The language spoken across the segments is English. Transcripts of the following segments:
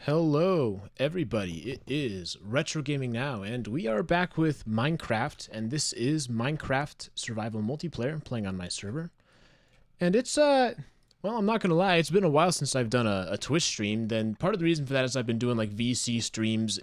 Hello, everybody. It is Retro Gaming Now, and we are back with Minecraft, and this is Minecraft Survival Multiplayer, playing on my server. And it's, well, I'm not gonna lie, it's been a while since I've done a Twitch stream. Then part of the reason for that is I've been doing, like, VC streams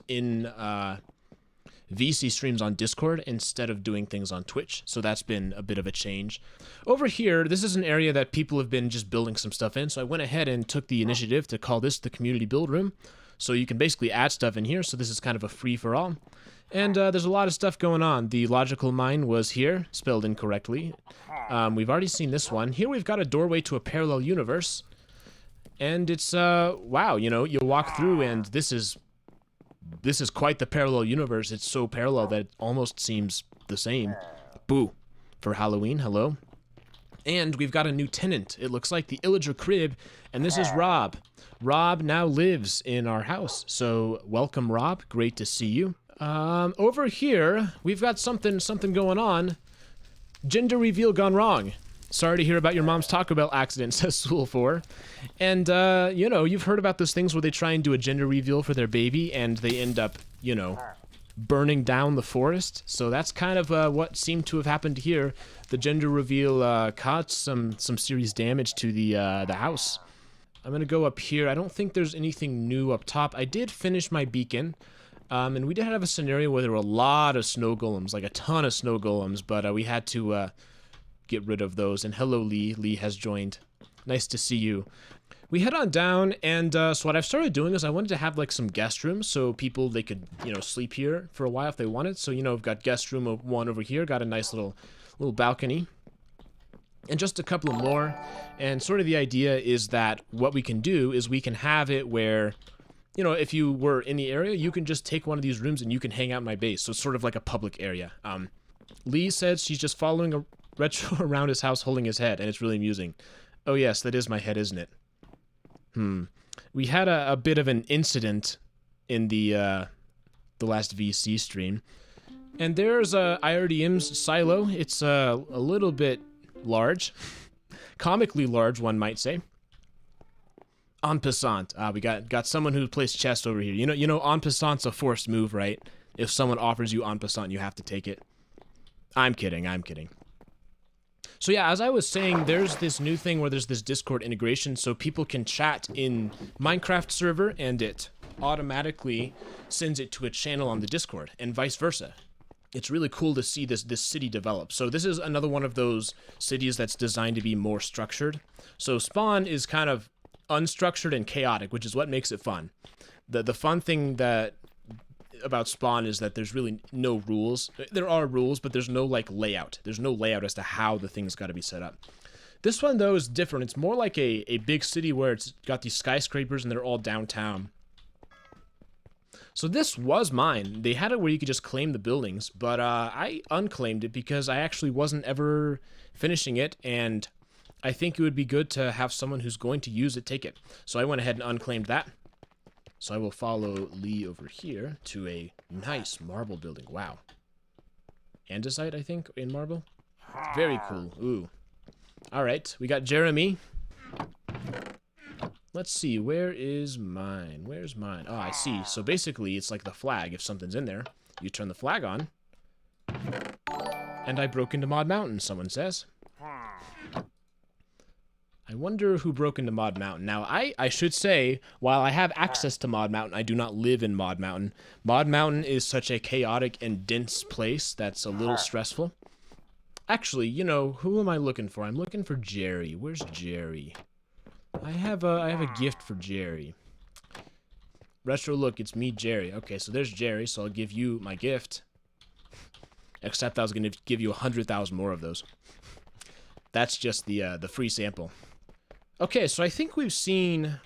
on Discord instead of doing things on Twitch, so that's been a bit of a change. Over here, this is an area that people have been just building some stuff in, so I went ahead and took the initiative to call this the community build room. So you can basically add stuff in here, so this is kind of a free-for-all. And there's a lot of stuff going on. The logical mine was here, spelled incorrectly. We've already seen this one. Here we've got a doorway to a parallel universe. And it's, wow, you know, you walk through and this is quite the parallel universe. It's so parallel that it almost seems the same. Boo. For Halloween, hello. And we've got a new tenant. It looks like the Illager crib, and this is Rob. Rob now lives in our house, so welcome, Rob. Great to see you. Over here, we've got something going on. Gender reveal gone wrong. Sorry to hear about your mom's Taco Bell accident, says Soul4. And, you know, you've heard about those things where they try and do a gender reveal for their baby, and they end up, you know, burning down the forest. So that's kind of what seemed to have happened here. The gender reveal caused some serious damage to the house. I'm gonna go up here. I don't think there's anything new up top. I did finish my beacon. And we did have a scenario where there were a lot of snow golems, like a ton of snow golems, but we had to get rid of those. And hello, Lee. Lee has joined. Nice to see you. We head on down, and so what I've started doing is I wanted to have like some guest rooms so people, they could, you know, sleep here for a while if they wanted. So, you know, I've got guest room one over here, got a nice little balcony. And just a couple of more. And sort of the idea is that what we can do is we can have it where, you know, if you were in the area, you can just take one of these rooms and you can hang out in my base. So it's sort of like a public area. Lee says she's just following a Retro around his house holding his head, and it's really amusing. Oh yes, that is my head, isn't it? We had a bit of an incident in the last VC stream. And there's IRDM's silo. It's a little bit large. Comically large, one might say. En passant. We got someone who plays chess over here. You know, en passant's a forced move, right? If someone offers you en passant, you have to take it. I'm kidding. So yeah, as I was saying, there's this new thing where there's this Discord integration, so people can chat in Minecraft server, and it automatically sends it to a channel on the Discord, and vice versa. It's really cool to see this city develop. So this is another one of those cities that's designed to be more structured. So spawn is kind of unstructured and chaotic, which is what makes it fun. The fun thing about spawn is that there's really no rules. There are rules, but there's no like layout. There's no layout as to how the thing's got to be set up. This one though is different. It's more like a big city where it's got these skyscrapers and they're all downtown. So this was mine. They had it where you could just claim the buildings, but I unclaimed it because I actually wasn't ever finishing it, and I think it would be good to have someone who's going to use it take it. So I went ahead and unclaimed that. So I will follow Lee over here to a nice marble building. Wow. Andesite, I think, in marble. Very cool. Ooh. All right, we got Jeremy. Let's see, where is mine? Where's mine? Oh, I see. So basically, it's like the flag. If something's in there, you turn the flag on. And I broke into Mod Mountain, someone says. I wonder who broke into Mod Mountain. Now, I should say, while I have access to Mod Mountain, I do not live in Mod Mountain. Mod Mountain is such a chaotic and dense place that's a little stressful. Actually, you know, who am I looking for? I'm looking for Jerry. Where's Jerry? I have a gift for Jerry. Retro, look, it's me, Jerry. Okay, so there's Jerry, so I'll give you my gift. Except I was going to give you 100,000 more of those. That's just the free sample. Okay, so I think we've seen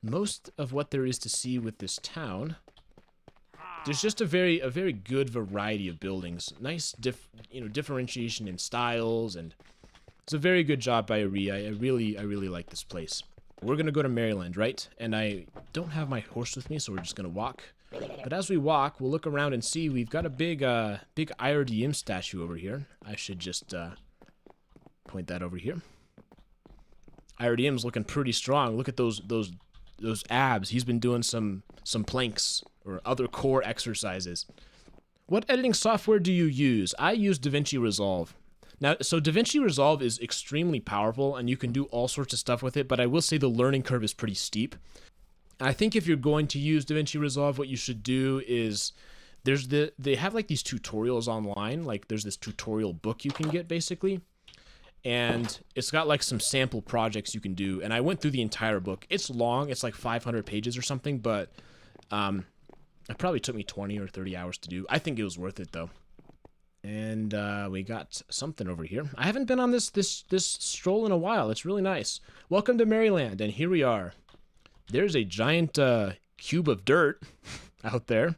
most of what there is to see with this town. There's just a very good variety of buildings. Nice differentiation in styles, and it's a very good job by Ari. I really like this place. We're gonna go to Maryland, right? And I don't have my horse with me, so we're just gonna walk. But as we walk, we'll look around and see we've got a big IRDM statue over here. I should just point that over here. IRDM's looking pretty strong. Look at those those abs. He's been doing some planks or other core exercises. What editing software do you use? I use DaVinci Resolve. Now, so DaVinci Resolve is extremely powerful, and you can do all sorts of stuff with it, but I will say the learning curve is pretty steep. I think if you're going to use DaVinci Resolve, what you should do is they have like these tutorials online. Like there's this tutorial book you can get basically, and it's got like some sample projects you can do. And I went through the entire book. It's long. It's like 500 pages or something, but it probably took me 20 or 30 hours to do. I think it was worth it though. And we got something over here. I haven't been on this stroll in a while. It's really nice. Welcome to Maryland, and here we are. There's a giant cube of dirt out there.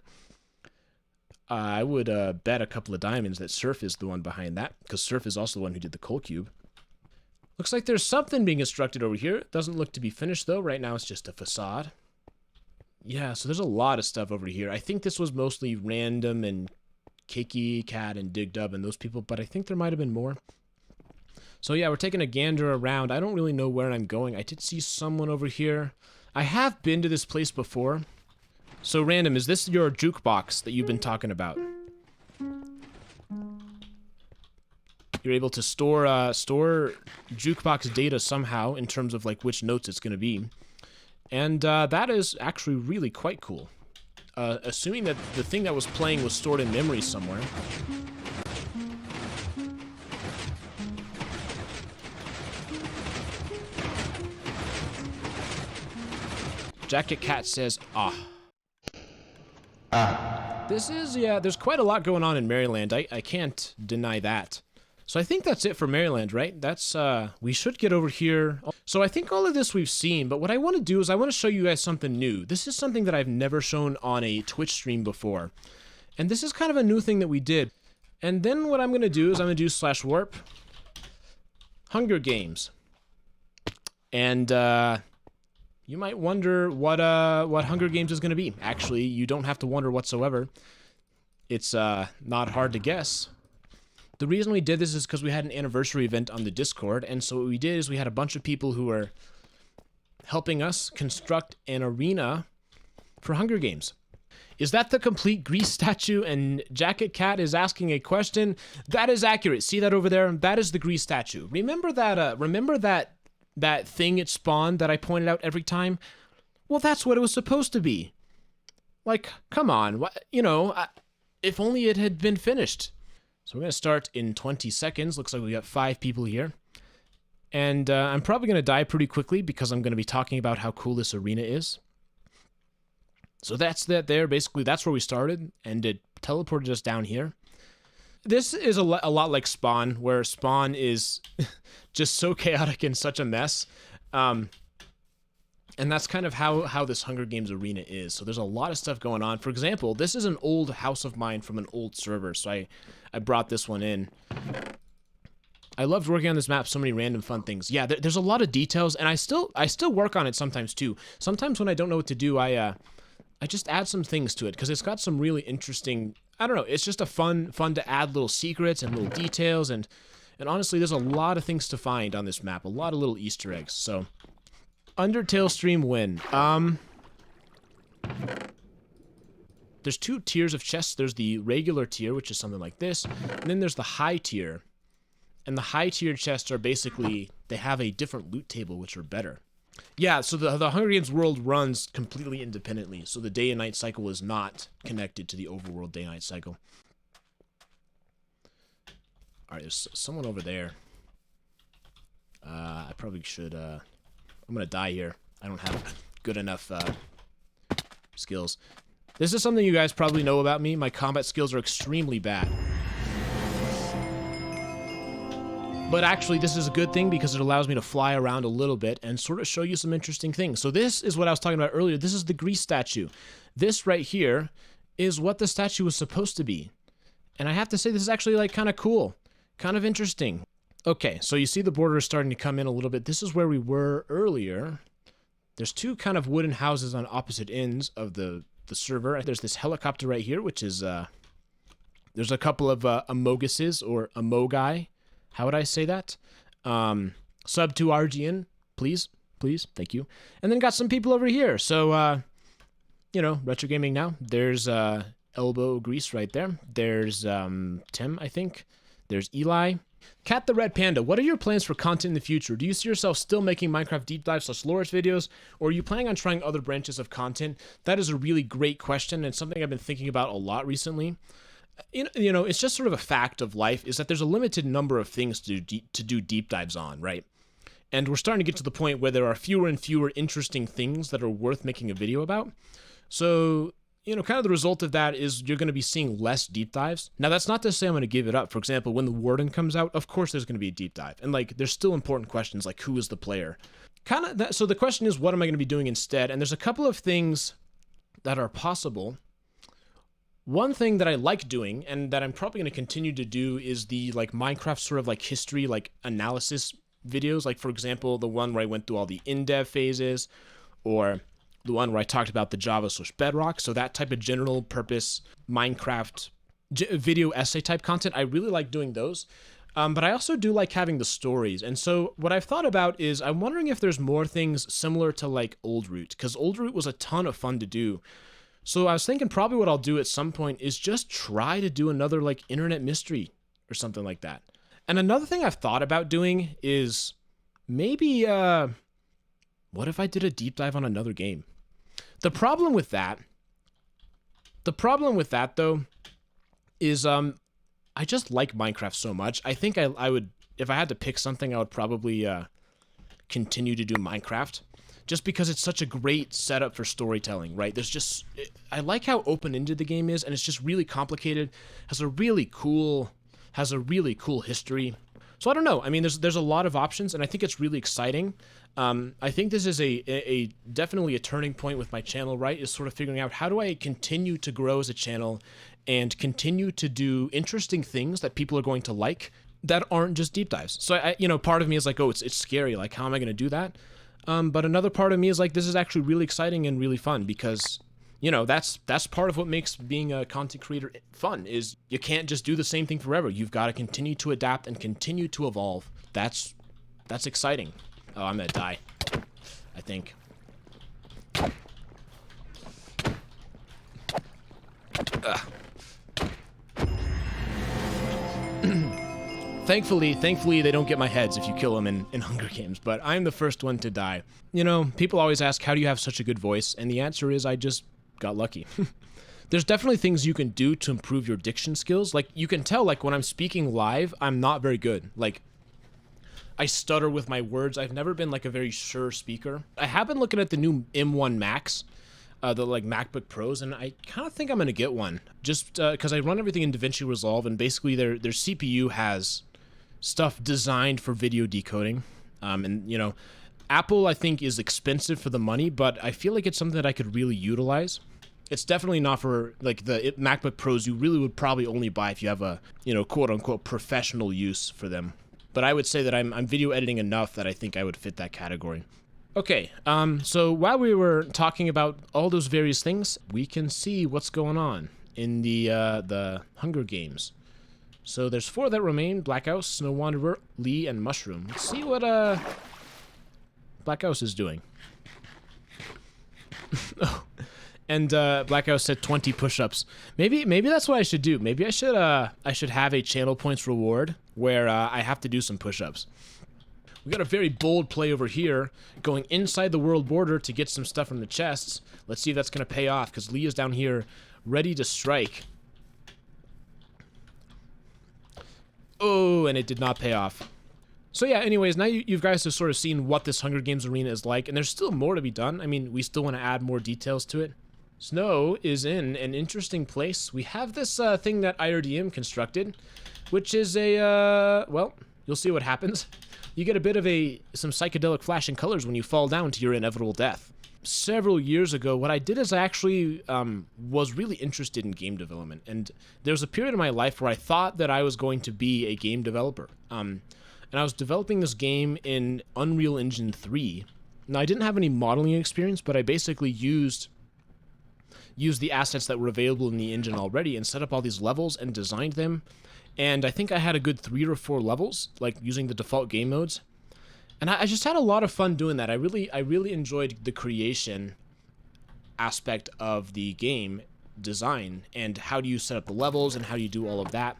I would bet a couple of diamonds that Surf is the one behind that, because Surf is also the one who did the coal cube. Looks like there's something being constructed over here. It doesn't look to be finished, though. Right now, it's just a facade. Yeah, so there's a lot of stuff over here. I think this was mostly Random and Kiki, Cat, and DigDub and those people, but I think there might have been more. So yeah, we're taking a gander around. I don't really know where I'm going. I did see someone over here. I have been to this place before. So Random, is this your jukebox that you've been talking about? You're able to store jukebox data somehow in terms of like which notes it's going to be. And that is actually really quite cool. Assuming that the thing that was playing was stored in memory somewhere. Jacket Cat says, ah. This is, yeah, there's quite a lot going on in Maryland. I can't deny that. So I think that's it for Maryland, right? That's, we should get over here. So I think all of this we've seen, but what I want to do is I want to show you guys something new. This is something that I've never shown on a Twitch stream before. And this is kind of a new thing that we did. And then what I'm going to do is I'm going to do /warp Hunger Games. And, you might wonder what Hunger Games is going to be. Actually, you don't have to wonder whatsoever. It's not hard to guess. The reason we did this is because we had an anniversary event on the Discord, and so what we did is we had a bunch of people who were helping us construct an arena for Hunger Games. Is that the complete Grease statue? And Jacket Cat is asking a question. That is accurate. See that over there? That is the Grease statue. Remember that that thing it spawned that I pointed out every time? Well, that's what it was supposed to be. Like, come on. You know, if only it had been finished. So we're going to start in 20 seconds. Looks like we got 5 people here. And I'm probably going to die pretty quickly because I'm going to be talking about how cool this arena is. So that's that there. Basically, that's where we started, and it teleported us down here. This is a lot like Spawn, where Spawn is just so chaotic and such a mess. And that's kind of how this Hunger Games arena is. So there's a lot of stuff going on. For example, this is an old house of mine from an old server, so I brought this one in. I loved working on this map, so many random fun things. Yeah, there's a lot of details, and I still work on it sometimes too. Sometimes when I don't know what to do, I just add some things to it, because it's got some really interesting, I don't know, it's just a fun to add little secrets and little details, and honestly, there's a lot of things to find on this map, a lot of little Easter eggs, so... Undertale stream win. There's 2 tiers of chests. There's the regular tier, which is something like this, and then there's the high tier. And the high tier chests are basically, they have a different loot table, which are better. Yeah, so the Hunger Games world runs completely independently, so the day and night cycle is not connected to the overworld day and night cycle. Alright, there's someone over there. I probably should, I'm gonna die here. I don't have good enough skills. This is something you guys probably know about me. My combat skills are extremely bad. But actually, this is a good thing because it allows me to fly around a little bit and sort of show you some interesting things. So this is what I was talking about earlier. This is the Grease statue. This right here is what the statue was supposed to be. And I have to say, this is actually like kind of cool. Kind of interesting. Okay, so you see the border is starting to come in a little bit. This is where we were earlier. There's 2 kind of wooden houses on opposite ends of the server. There's this helicopter right here, which is, there's a couple of Amoguses, or Amogai. How would I say that? Sub to RGN, please please. Thank you. And then got some people over here. So, you know, Retro Gaming Now. There's Elbow Grease right there. There's Tim, I think. There's Eli. Cat the Red Panda, what are your plans for content in the future? Do you see yourself still making Minecraft deep dives / lore videos, or are you planning on trying other branches of content? That is a really great question and something I've been thinking about a lot recently. You know, it's just sort of a fact of life is that there's a limited number of things to do deep dives on, right? And we're starting to get to the point where there are fewer and fewer interesting things that are worth making a video about. So, you know, kind of the result of that is you're going to be seeing less deep dives. Now, that's not to say I'm going to give it up. For example, when the Warden comes out, of course there's going to be a deep dive. And, like, there's still important questions, like who is the player? So the question is, what am I going to be doing instead? And there's a couple of things that are possible. One thing that I like doing, and that I'm probably going to continue to do, is the, like, Minecraft sort of, like, history, like, analysis videos. Like, for example, the one where I went through all the in-dev phases, or the one where I talked about the Java / Bedrock. So that type of general purpose Minecraft video essay type content, I really like doing those. But I also do like having the stories. And so what I've thought about is I'm wondering if there's more things similar to like Old Root, because Old Root was a ton of fun to do. So I was thinking probably what I'll do at some point is just try to do another like internet mystery or something like that. And another thing I've thought about doing is maybe, what if I did a deep dive on another game? The problem with that though, is I just like Minecraft so much. I think I would, if I had to pick something, I would probably continue to do Minecraft, just because it's such a great setup for storytelling, right? I like how open-ended the game is, and it's just really complicated, has a really cool history. So I don't know. I mean, there's a lot of options, and I think it's really exciting. I think this is a definitely a turning point with my channel, right? Is sort of figuring out how do I continue to grow as a channel and continue to do interesting things that people are going to like that aren't just deep dives. So part of me is like, oh, it's scary. Like, how am I going to do that? But another part of me is like, this is actually really exciting and really fun because, you know, that's part of what makes being a content creator fun, is you can't just do the same thing forever. You've got to continue to adapt and continue to evolve. That's exciting. Oh, I'm gonna die, I think. Thankfully, they don't get my heads if you kill them in Hunger Games, but I'm the first one to die. You know, people always ask, how do you have such a good voice? And the answer is, I just got lucky. There's definitely things you can do to improve your diction skills. Like, you can tell, like, when I'm speaking live, I'm not very good. Like, I stutter with my words. I've never been, like, a very sure speaker. I have been looking at the new M1 Max, the, like, MacBook Pros, and I kind of think I'm going to get one. Just because I run everything in DaVinci Resolve, and basically their CPU has stuff designed for video decoding. And, you know, Apple, I think, is expensive for the money, but I feel like it's something that I could really utilize. It's definitely not for, like, the MacBook Pros you really would probably only buy if you have a, you know, quote-unquote professional use for them. But I would say that I'm video editing enough that I think I would fit that category. Okay, so while we were talking about all those various things, we can see what's going on in the Hunger Games. So there's 4 that remain: Black House, Snow Wanderer, Lee, and Mushroom. Let's see what Black House is doing. Oh. And Black House said 20 push-ups. Maybe that's what I should do. Maybe I should have a channel points reward where I have to do some push-ups. We got a very bold play over here, going inside the world border to get some stuff from the chests. Let's see if that's going to pay off, because Lee is down here ready to strike. Oh, and it did not pay off. So yeah, anyways, now you guys have sort of seen what this Hunger Games arena is like, and there's still more to be done. I mean, we still want to add more details to it. Snow is in an interesting place. We have this thing that IRDM constructed, which is a, well, you'll see what happens. You get a bit of some psychedelic flashing colors when you fall down to your inevitable death. Several years ago, what I did is I actually was really interested in game development, and there was a period in my life where I thought that I was going to be a game developer. And I was developing this game in Unreal Engine 3. Now, I didn't have any modeling experience, but I basically used the assets that were available in the engine already and set up all these levels and designed them. And I think I had a good 3 or 4 levels, like using the default game modes. And I just had a lot of fun doing that. I really enjoyed the creation aspect of the game design and how do you set up the levels and how do you do all of that.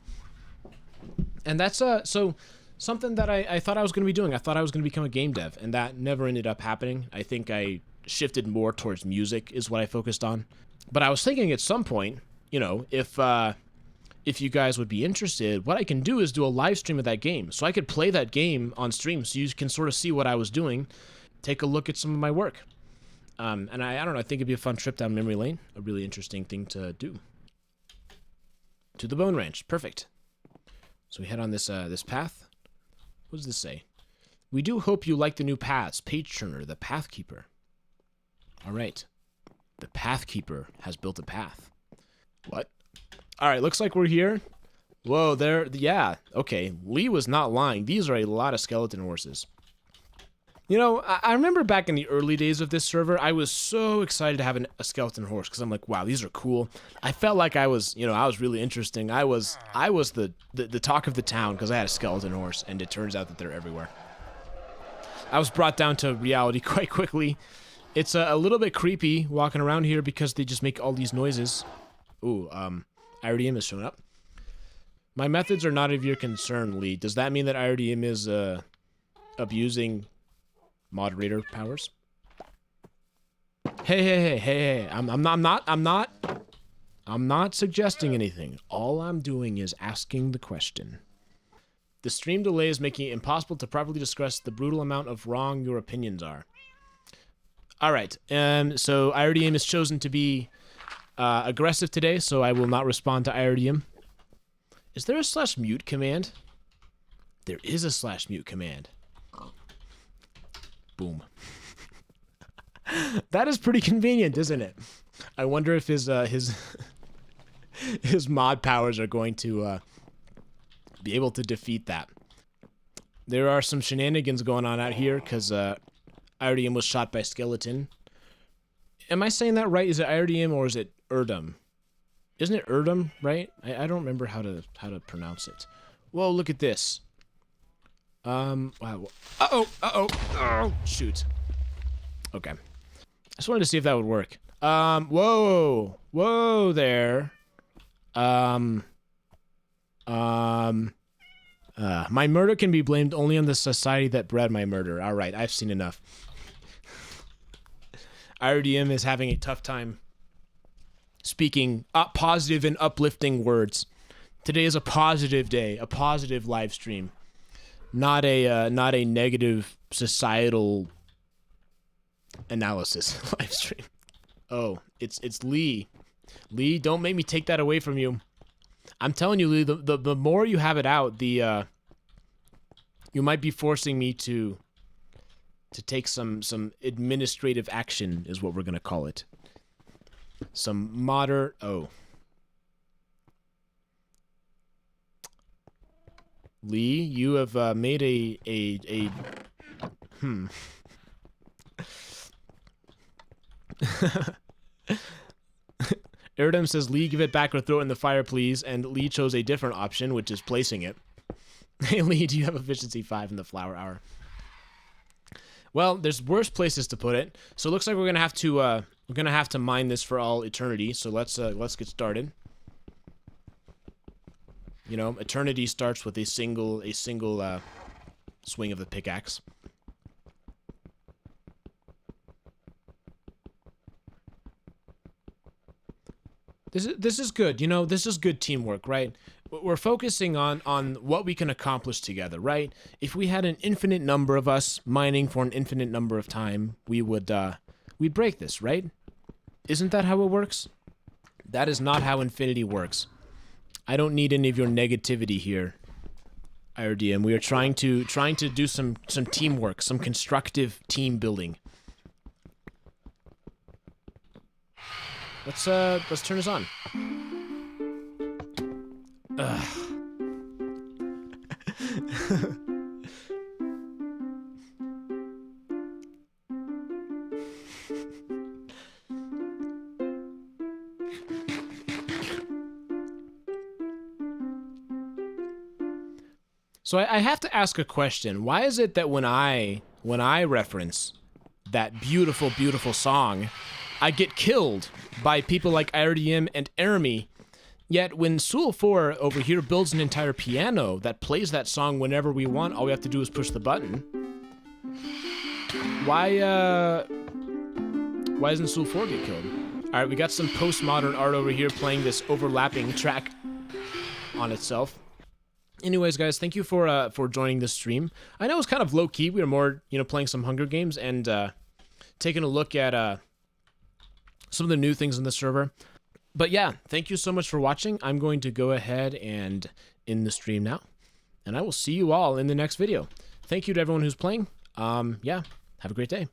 And that's so something that I thought I was going to be doing. I thought I was going to become a game dev, and that never ended up happening. I think I shifted more towards music is what I focused on. But I was thinking at some point, you know, if you guys would be interested, what I can do is do a live stream of that game. So I could play that game on stream so you can sort of see what I was doing, take a look at some of my work. And I don't know, I think it'd be a fun trip down memory lane, a really interesting thing to do. To the Bone Ranch, perfect. So we head on this this path. What does this say? We do hope you like the new paths. Page Turner, the Pathkeeper. All right. The Pathkeeper has built a path. What? All right, looks like we're here. Whoa, there, yeah, okay. Lee was not lying. These are a lot of skeleton horses. You know, I remember back in the early days of this server, I was so excited to have a skeleton horse because I'm like, wow, these are cool. I felt like I was, you know, I was really interesting. I was the talk of the town because I had a skeleton horse, and it turns out that they're everywhere. I was brought down to reality quite quickly. It's a little bit creepy walking around here because they just make all these noises. Ooh, IRDM is showing up. My methods are not of your concern, Lee. Does that mean that IRDM is abusing moderator powers? Hey. I'm not suggesting anything. All I'm doing is asking the question. The stream delay is making it impossible to properly discuss the brutal amount of wrong your opinions are. All right. So IRDM has chosen to be aggressive today, so I will not respond to IRDM. Is there a /mute command? There is a /mute command. Boom. That is pretty convenient, isn't it? I wonder if his his mod powers are going to be able to defeat that. There are some shenanigans going on out here because IRDM was shot by skeleton. Am I saying that right? Is it IRDM or is it Erdum? Isn't it Erdum, right? I don't remember how to pronounce it. Whoa, look at this. Wow. Oh, shoot. Okay. I just wanted to see if that would work. Whoa there. My murder can be blamed only on the society that bred my murder. All right, I've seen enough. IRDM is having a tough time speaking positive and uplifting words. Today is a positive day, a positive live stream, not a negative societal analysis live stream. Oh, it's Lee. Lee, don't make me take that away from you. I'm telling you, Lee, the more you have it out, the you might be forcing me to take some administrative action, is what we're gonna call it. Some moderate. Oh, Lee, you have made a Erdem says, Lee, give it back or throw it in the fire, please. And Lee chose a different option, which is placing it. Hey, Lee, do you have efficiency 5 in the flower hour? Well, there's worse places to put it. So it looks like we're gonna have to mine this for all eternity. So let's get started. You know, eternity starts with a single swing of the pickaxe. This is good. You know, this is good teamwork, right? We're focusing on what we can accomplish together, right? If we had an infinite number of us mining for an infinite number of time, we'd break this, right? Isn't that how it works? That is not how infinity works. I don't need any of your negativity here, IRDM. We are trying to do some teamwork, some constructive team building. Let's turn this on. Ugh. So I have to ask a question. Why is it that when I reference that beautiful, beautiful song, I get killed by people like IRDM and Aramy, yet when Sul4 over here builds an entire piano that plays that song whenever we want, all we have to do is push the button. Why doesn't Sul4 get killed? All right, we got some postmodern art over here playing this overlapping track on itself. Anyways, guys, thank you for joining this stream. I know it's kind of low key. We were more, playing some Hunger Games and taking a look at some of the new things in the server. But yeah, thank you so much for watching. I'm going to go ahead and end the stream now, and I will see you all in the next video. Thank you to everyone who's playing. Yeah, have a great day.